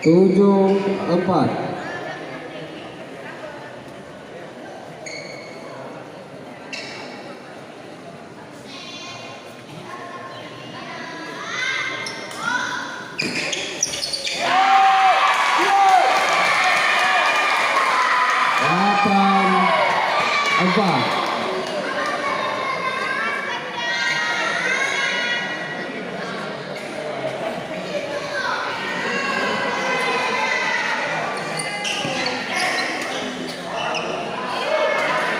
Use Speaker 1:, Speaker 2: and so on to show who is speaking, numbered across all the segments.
Speaker 1: 7-4.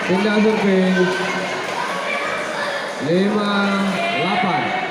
Speaker 1: Pindah servis 5-8.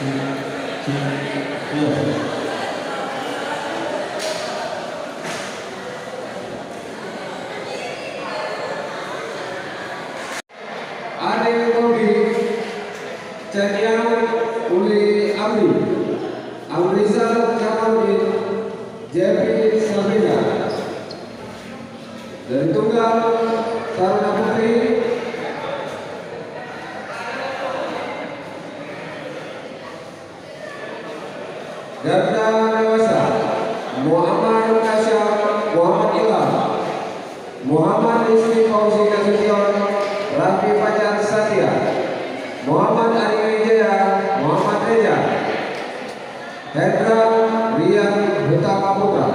Speaker 1: Ade Bobi Cadian Uli Abdi Amrizal Jamaluddin Jepi Sabina. Dari tunggal Taruna Putri Ganda dewasa Muhammad Kasyaf Muhammad Ilham Muhammad Rizky Fauzi Nasution Raffi Fajar Satya Muhammad Ari Wijaya Muhammad Reza Hendra Rian Hutama Putra.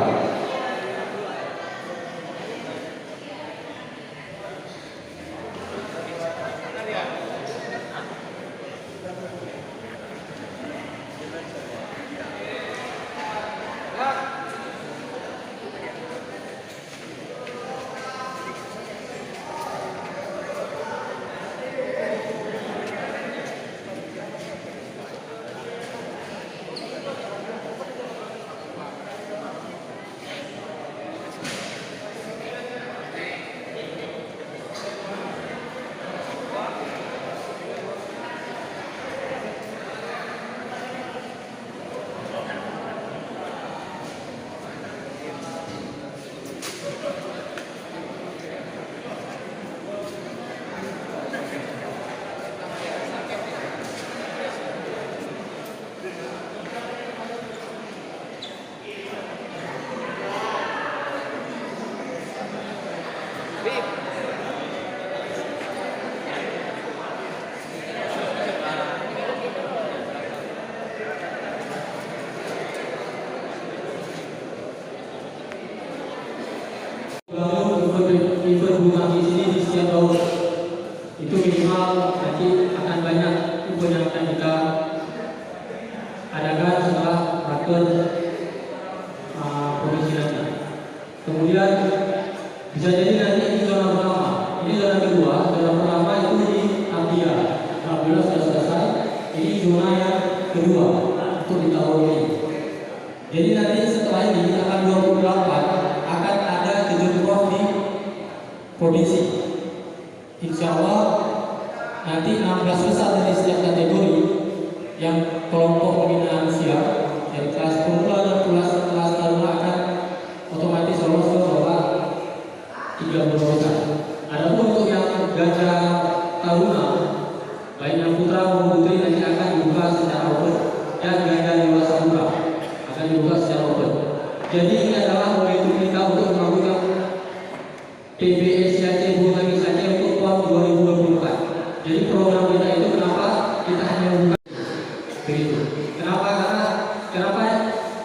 Speaker 2: Event bulu tangkis ini di setiap tahun itu minimal nanti akan banyak event yang akan kita adakan setelah raker provinsi nanti. Kemudian bisa jadi nanti ini zona pertama, ini zona kedua. Zona pertama itu di Ampia, alhamdulillah sudah selesai. Ini zona yang kedua untuk di tahun ini. Jadi nanti setelah ini akan 28 akan ada 7 prof di provinsi. Insya Allah nanti 16 besar dari setiap kategori yang kelompok pembinaan siap dari kelas pemula dan kelas taruna akan otomatis lolos ke bawah 30 besar. Adapun untuk yang ganda taruna baik yang putra maupun putri nanti akan dibuka secara open dan ganda dewasa putra akan dibuka secara open. Jadi ini adalah momentum kita untuk melakukan PBSIAC bulu tangkis saja untuk PON 2024. Jadi program kita itu kenapa kita hanya membuka begitu? Kenapa? Kenapa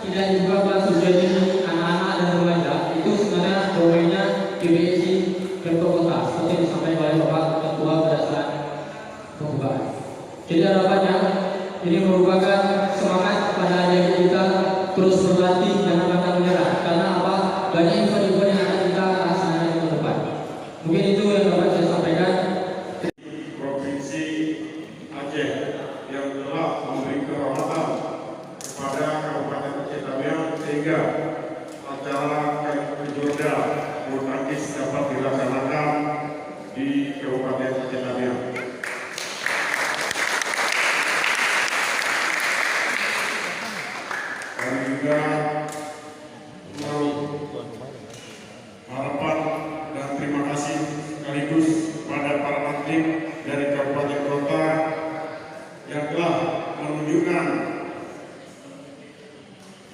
Speaker 2: tidak dibuka kelas usia dini anak-anak dan remaja? Itu sebenarnya domainnya PBSI Pemprov Kota seperti disampaikan oleh Bapak Ketua pada saat pembukaan. Jadi harapannya ini merupakan semangat kepada adik kita terus berlatih dan pantang menyerah. Karena apa? Banyak event-event yang akan kita laksanakan ke depan. Mungkin itu yang dapat saya sampaikan.
Speaker 3: Provinsi Aceh yang telah memberi kehormatan kepada Kabupaten Aceh Tamiang sehingga acara kejurda bulu tangkis dapat dilaksanakan di Kabupaten Aceh Tamiang. Dan juga harapan dan terima kasih sekaligus kepada para atlet dari kabupaten kota yang telah menunjukkan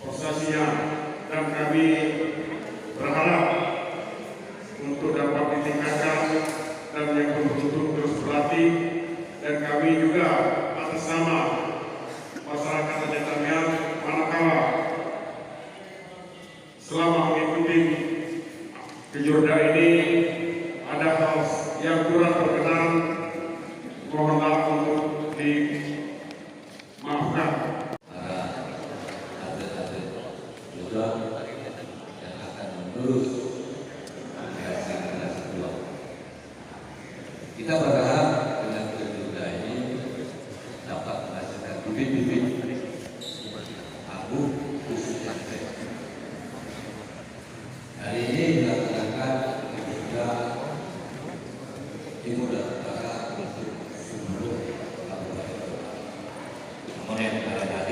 Speaker 3: prestasinya, dan kami berharap untuk dapat ditingkatkan dan yang beruntung terus berlatih. Dan kami juga atas nama masyarakat Aceh Tamiang manakala selama mengikuti kejurda ini ada hal yang kurang berkenan, mohon maaf untuk dimaafkan.
Speaker 4: Para atlet-atlet juga yang akan menerus generasi kedua. Kita berharap dengan kejurda ini dapat menghasilkan bibit-bibit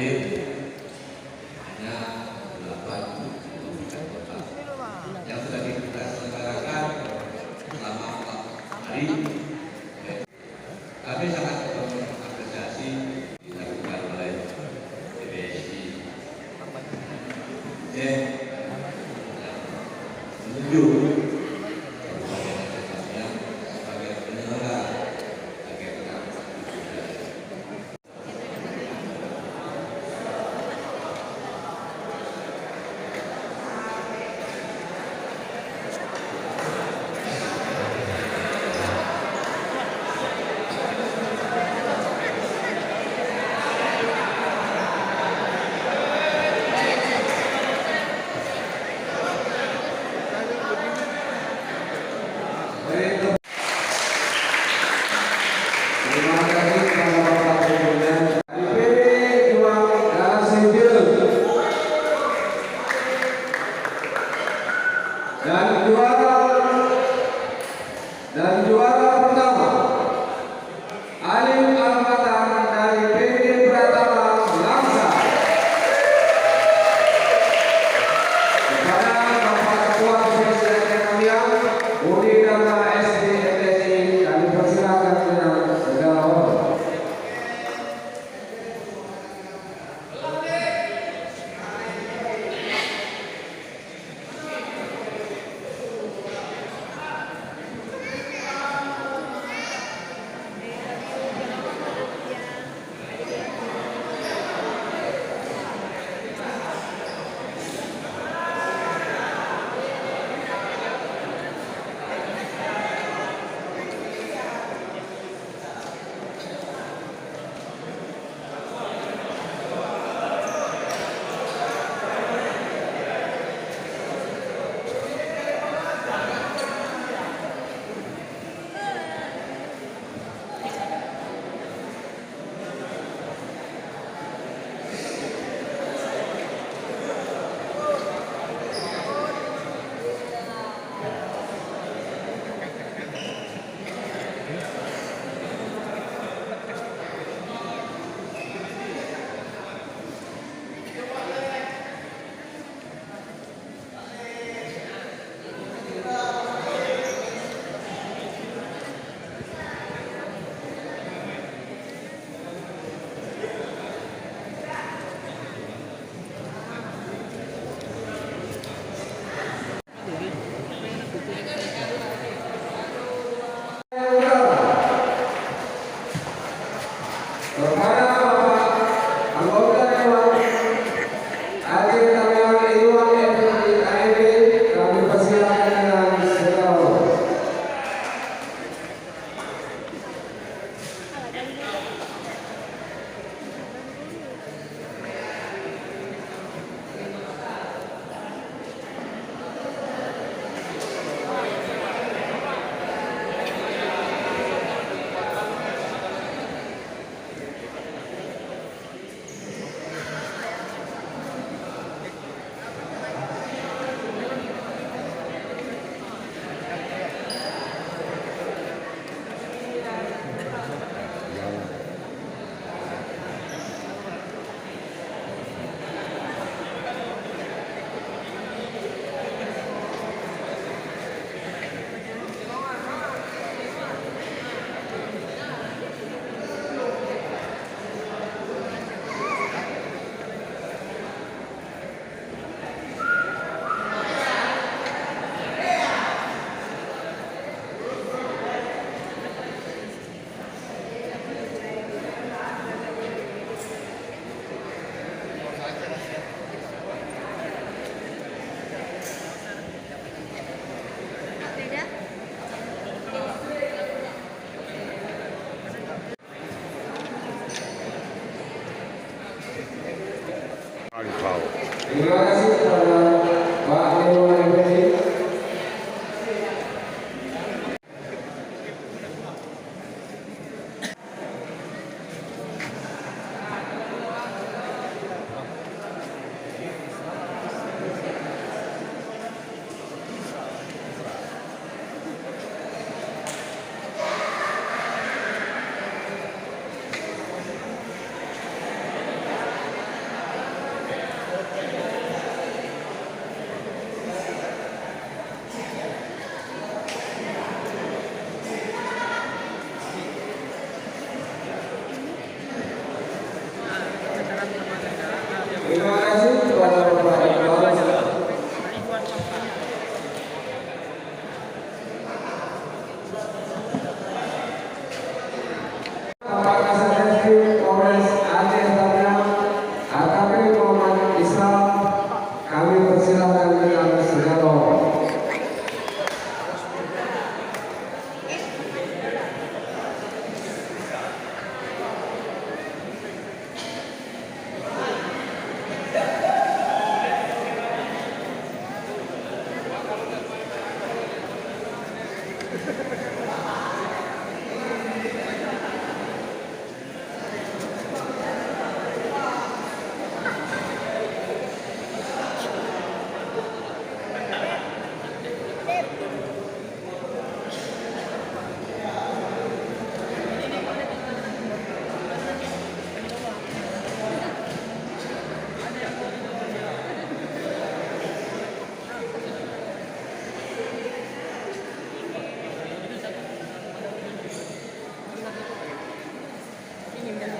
Speaker 4: hadir hanya 8 kabupaten kota yang sudah kita selenggarakan selama 4 hari. Kami sangat mengapresiasi dilakukan oleh PBSI dan menunjuk sebagai penyelenggara kegiatan budaya.
Speaker 1: Baik, terima kasih kepada Bapak Pimpinan DPD Juang Darah Sipil dan juara pertama Alim Al-Matan dari PD Pratama Langsa. Kepada Bapak Ketua Presiden Kalian Budi Dharma SDMTI kami persilakan dengan segala hormat. Kepada Bapak Anggota Dewan Haji Tamiang Iwan FPI KIB kami persilakan dengan segala hormat. Terima kasih kepada Pak Dewan FPI.
Speaker 5: Indah.